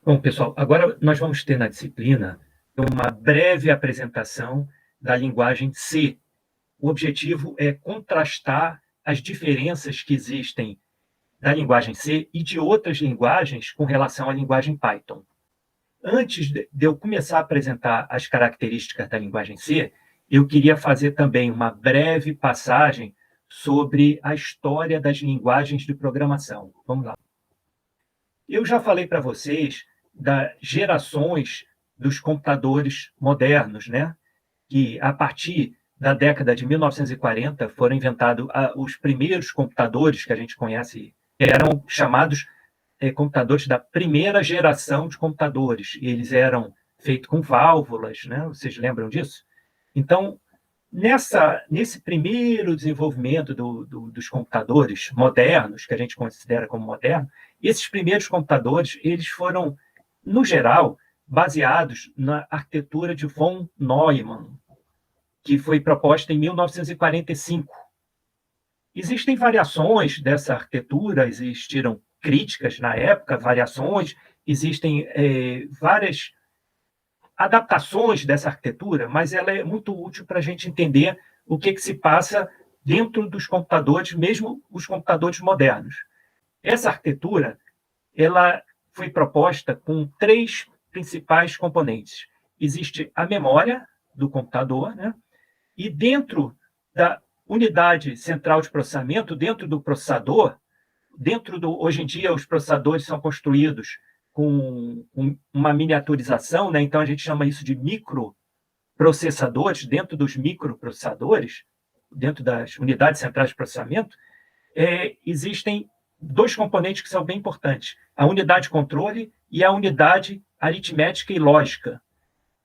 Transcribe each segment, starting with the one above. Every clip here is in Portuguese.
Bom, pessoal, agora nós vamos ter na disciplina uma breve apresentação da linguagem C. O objetivo é contrastar as diferenças que existem da linguagem C e de outras linguagens com relação à linguagem Python. Antes de eu começar a apresentar as características da linguagem C, eu queria fazer também uma breve passagem sobre a história das linguagens de programação. Vamos lá. Eu já falei para vocês das gerações dos computadores modernos, né? Que a partir da década de 1940 foram inventados os primeiros computadores que a gente conhece, eram chamados computadores da primeira geração de computadores. Eles eram feitos com válvulas, né? Vocês lembram disso? Então, nesse primeiro desenvolvimento dos computadores modernos, que a gente considera como moderno, esses primeiros computadores eles foram, no geral, baseados na arquitetura de von Neumann, que foi proposta em 1945. Existem variações dessa arquitetura, existiram críticas na época, variações, existem várias adaptações dessa arquitetura, mas ela é muito útil para a gente entender o que se passa dentro dos computadores, mesmo os computadores modernos. Essa arquitetura ela foi proposta com três principais componentes. Existe a memória do computador, né? E dentro da unidade central de processamento, dentro do processador, hoje em dia os processadores são construídos com uma miniaturização, né? Então a gente chama isso de microprocessadores. Dentro dos microprocessadores, dentro das unidades centrais de processamento, existem dois componentes que são bem importantes: a unidade de controle e a unidade aritmética e lógica.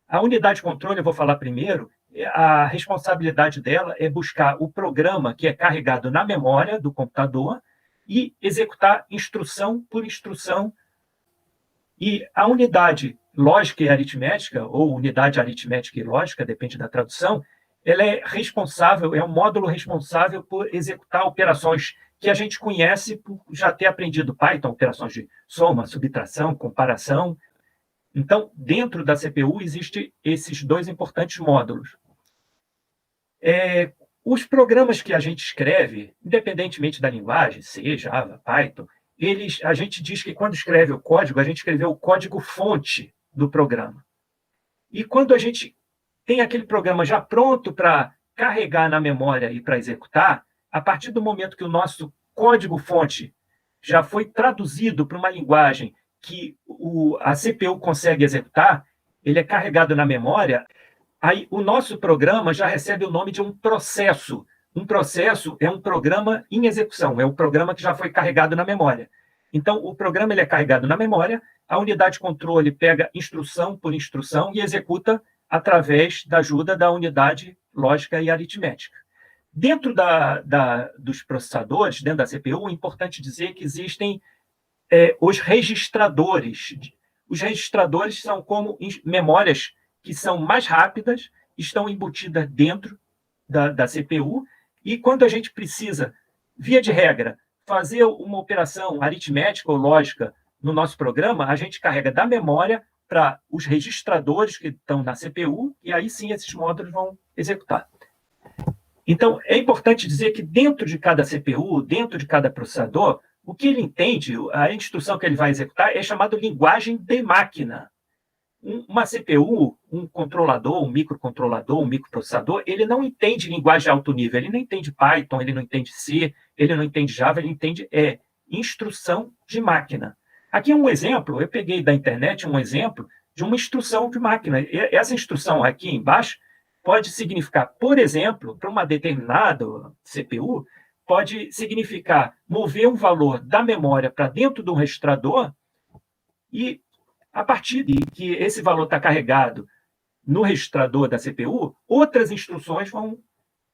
A unidade de controle, eu vou falar primeiro, a responsabilidade dela é buscar o programa que é carregado na memória do computador e executar instrução por instrução. E a unidade lógica e aritmética, ou unidade aritmética e lógica, depende da tradução, ela é responsável, é um módulo responsável por executar operações que a gente conhece por já ter aprendido Python, operações de soma, subtração, comparação. Então, dentro da CPU, existem esses dois importantes módulos. Os programas que a gente escreve, independentemente da linguagem, C, Java, Python, a gente diz que quando escreve o código, a gente escreveu o código-fonte do programa. E quando a gente tem aquele programa já pronto para carregar na memória e para executar, a partir do momento que o nosso código-fonte já foi traduzido para uma linguagem que a CPU consegue executar, ele é carregado na memória, aí o nosso programa já recebe o nome de um processo. Um processo é um programa em execução, é um programa que já foi carregado na memória. Então, o programa ele é carregado na memória, a unidade de controle pega instrução por instrução e executa através da ajuda da unidade lógica e aritmética. Dentro dos processadores, dentro da CPU, é importante dizer que existem os registradores. Os registradores são como memórias que são mais rápidas, estão embutidas dentro da CPU, e quando a gente precisa, via de regra, fazer uma operação aritmética ou lógica no nosso programa, a gente carrega da memória para os registradores que estão na CPU, e aí sim esses módulos vão executar. Então, é importante dizer que dentro de cada CPU, dentro de cada processador, o que ele entende, a instrução que ele vai executar é chamada linguagem de máquina. Uma CPU, um controlador, um microcontrolador, um microprocessador, ele não entende linguagem de alto nível, ele não entende Python, ele não entende C, ele não entende Java, ele entende instrução de máquina. Aqui é um exemplo, eu peguei da internet um exemplo de uma instrução de máquina. Essa instrução aqui embaixo pode significar, por exemplo, para uma determinada CPU, pode significar mover um valor da memória para dentro do registrador e, a partir de que esse valor está carregado no registrador da CPU, outras instruções vão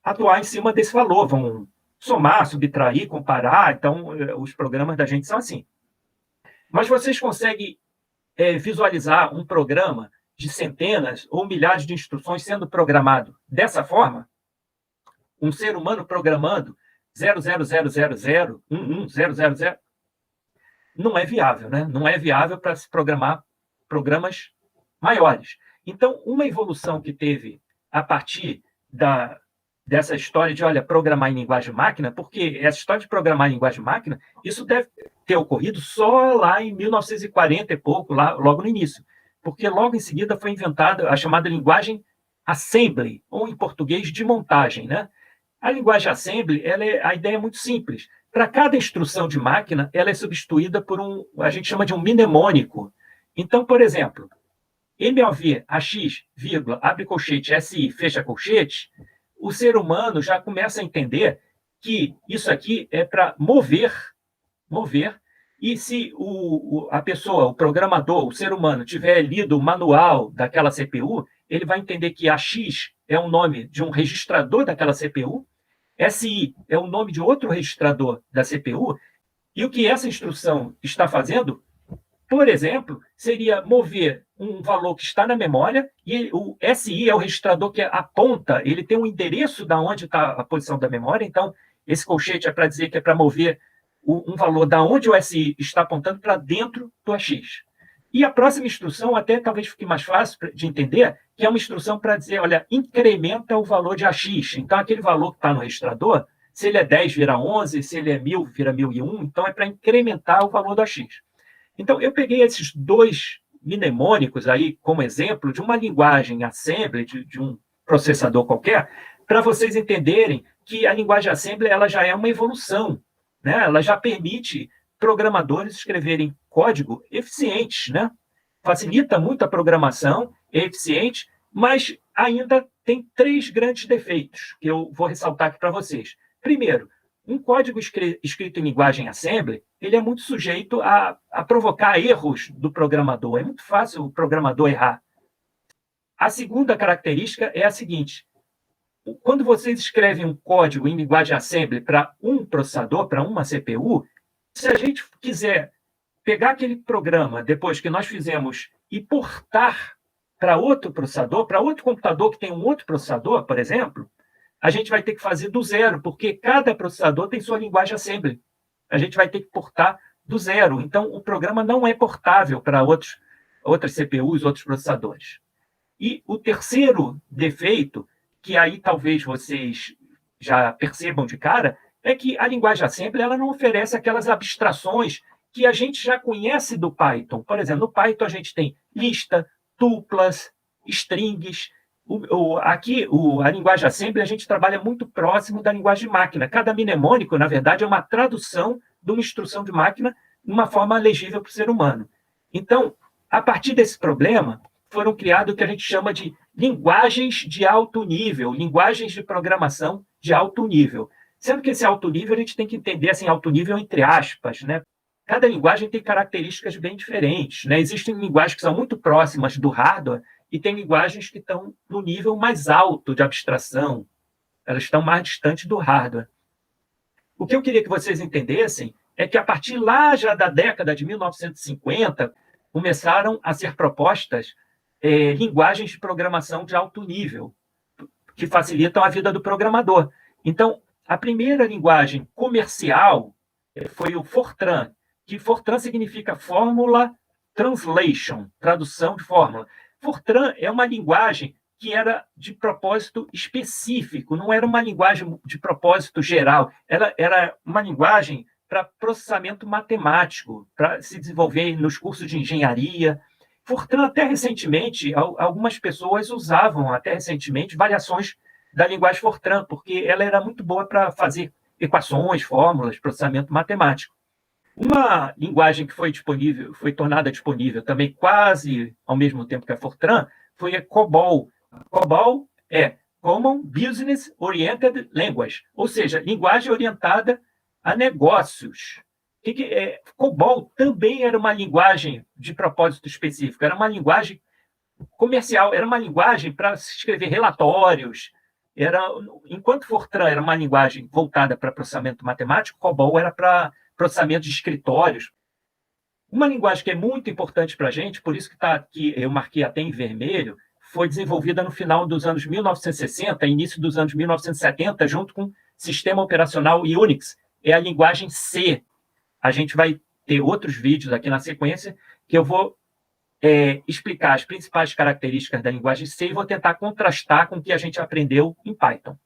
atuar em cima desse valor, vão somar, subtrair, comparar. Então, os programas da gente são assim. Mas vocês conseguem visualizar um programa de centenas ou milhares de instruções sendo programado dessa forma? Um ser humano programando 00000110000 não é viável, né? Não é viável para se programar programas maiores. Então, uma evolução que teve a partir dessa história de, olha, programar em linguagem máquina, porque essa história de programar em linguagem máquina, isso deve ter ocorrido só lá em 1940 e pouco, lá, logo no início, porque logo em seguida foi inventada a chamada linguagem assembly, ou em português, de montagem, né? A linguagem assembly, a ideia é muito simples. Para cada instrução de máquina, ela é substituída por a gente chama de um mnemônico. Então, por exemplo, MOV, AX, vírgula, abre colchete, SI, fecha colchete, o ser humano já começa a entender que isso aqui é para mover, e se a pessoa, o programador, o ser humano, tiver lido o manual daquela CPU, ele vai entender que AX é o nome de um registrador daquela CPU, SI é o nome de outro registrador da CPU, e o que essa instrução está fazendo, por exemplo, seria mover um valor que está na memória, e o SI é o registrador que aponta, ele tem um endereço de onde está a posição da memória, então esse colchete é para dizer que é para mover um valor da onde o SI está apontando para dentro do AX. E a próxima instrução até talvez fique mais fácil de entender, que é uma instrução para dizer, olha, incrementa o valor de AX. Então, aquele valor que está no registrador, se ele é 10, vira 11, se ele é 1000, vira 1001, então é para incrementar o valor do AX. Então, eu peguei esses dois mnemônicos aí como exemplo de uma linguagem assembly, de um processador qualquer, para vocês entenderem que a linguagem assembly ela já é uma evolução, né? Ela já permite programadores escreverem código eficiente, né? Facilita muito a programação, é eficiente, mas ainda tem 3 grandes defeitos que eu vou ressaltar aqui para vocês. Primeiro, um código escrito em linguagem assembly, ele é muito sujeito a provocar erros do programador. É muito fácil o programador errar. A segunda característica é a seguinte: quando vocês escrevem um código em linguagem assembly para um processador, para uma CPU, se a gente quiser pegar aquele programa, depois que nós fizemos, e portar para outro processador, para outro computador que tem um outro processador, por exemplo, a gente vai ter que fazer do zero, porque cada processador tem sua linguagem assembly. A gente vai ter que portar do zero. Então, o programa não é portável para outras CPUs, outros processadores. E o terceiro defeito, que aí talvez vocês já percebam de cara, é que a linguagem assembly ela não oferece aquelas abstrações que a gente já conhece do Python. Por exemplo, no Python a gente tem lista, tuplas, strings. Aqui, a linguagem assembly, a gente trabalha muito próximo da linguagem de máquina. Cada mnemônico, na verdade, é uma tradução de uma instrução de máquina de uma forma legível para o ser humano. Então, a partir desse problema, foram criados o que a gente chama de linguagens de alto nível, linguagens de programação de alto nível. Sendo que esse alto nível a gente tem que entender assim, alto nível entre aspas, né? Cada linguagem tem características bem diferentes, né? Existem linguagens que são muito próximas do hardware e tem linguagens que estão no nível mais alto de abstração. Elas estão mais distantes do hardware. O que eu queria que vocês entendessem é que, a partir lá já da década de 1950, começaram a ser propostas linguagens de programação de alto nível, que facilitam a vida do programador. Então, a primeira linguagem comercial foi o Fortran, que Fortran significa Fórmula Translation, tradução de fórmula. Fortran é uma linguagem que era de propósito específico, não era uma linguagem de propósito geral, era uma linguagem para processamento matemático, para se desenvolver nos cursos de engenharia. Fortran, até recentemente, algumas pessoas usavam, até recentemente, variações da linguagem Fortran, porque ela era muito boa para fazer equações, fórmulas, processamento matemático. Uma linguagem que foi tornada disponível também quase ao mesmo tempo que a Fortran, foi a COBOL. COBOL é Common Business Oriented Language, ou seja, linguagem orientada a negócios. COBOL também era uma linguagem de propósito específico, era uma linguagem comercial, era uma linguagem para se escrever relatórios. Enquanto Fortran era uma linguagem voltada para processamento matemático, COBOL era para processamento de escritórios. Uma linguagem que é muito importante para a gente, por isso que está aqui, eu marquei até em vermelho, foi desenvolvida no final dos anos 1960, início dos anos 1970, junto com o sistema operacional Unix, é a linguagem C. A gente vai ter outros vídeos aqui na sequência que eu vou explicar as principais características da linguagem C e vou tentar contrastar com o que a gente aprendeu em Python.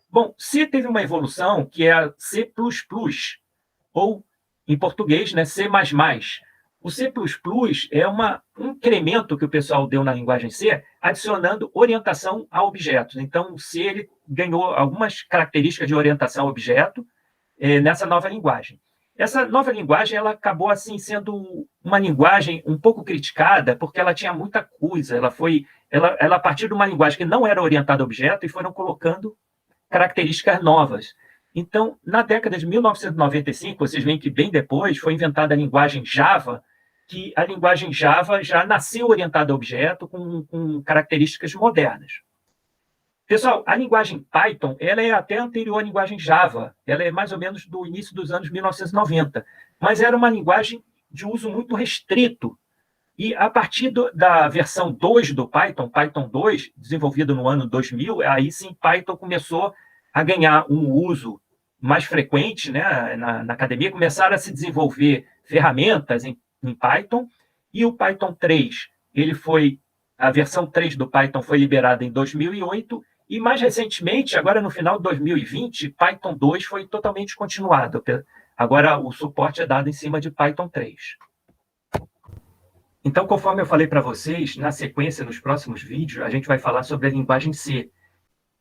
Bom, C teve uma evolução que é a C++, ou, em português, né, C++. O C++ é um incremento que o pessoal deu na linguagem C, adicionando orientação a objetos. Então, o C ele ganhou algumas características de orientação a objeto nessa nova linguagem. Essa nova linguagem ela acabou assim sendo uma linguagem um pouco criticada, porque ela tinha muita coisa. Ela partiu de uma linguagem que não era orientada a objeto e foram colocando características novas. Então, na década de 1995, vocês veem que bem depois foi inventada a linguagem Java, que a linguagem Java já nasceu orientada a objeto com características modernas. Pessoal, a linguagem Python ela é até anterior à linguagem Java. Ela é mais ou menos do início dos anos 1990. Mas era uma linguagem de uso muito restrito. E a partir da versão 2 do Python, Python 2, desenvolvido no ano 2000, aí sim Python começou a ganhar um uso mais frequente, né, na academia. Começaram a se desenvolver ferramentas em Python. E o Python 3, a versão 3 do Python foi liberada em 2008. E, mais recentemente, agora no final de 2020, Python 2 foi totalmente continuado. Agora, o suporte é dado em cima de Python 3. Então, conforme eu falei para vocês, na sequência, nos próximos vídeos, a gente vai falar sobre a linguagem C.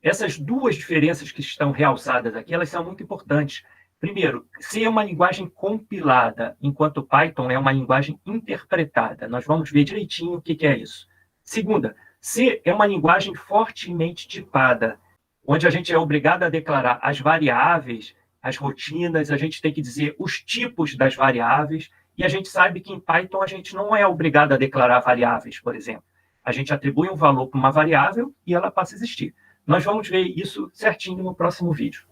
Essas duas diferenças que estão realçadas aqui, elas são muito importantes. Primeiro, C é uma linguagem compilada, enquanto Python é uma linguagem interpretada. Nós vamos ver direitinho o que é isso. Segunda, C é uma linguagem fortemente tipada, onde a gente é obrigado a declarar as variáveis, as rotinas, a gente tem que dizer os tipos das variáveis, e a gente sabe que em Python a gente não é obrigado a declarar variáveis, por exemplo. A gente atribui um valor para uma variável e ela passa a existir. Nós vamos ver isso certinho no próximo vídeo.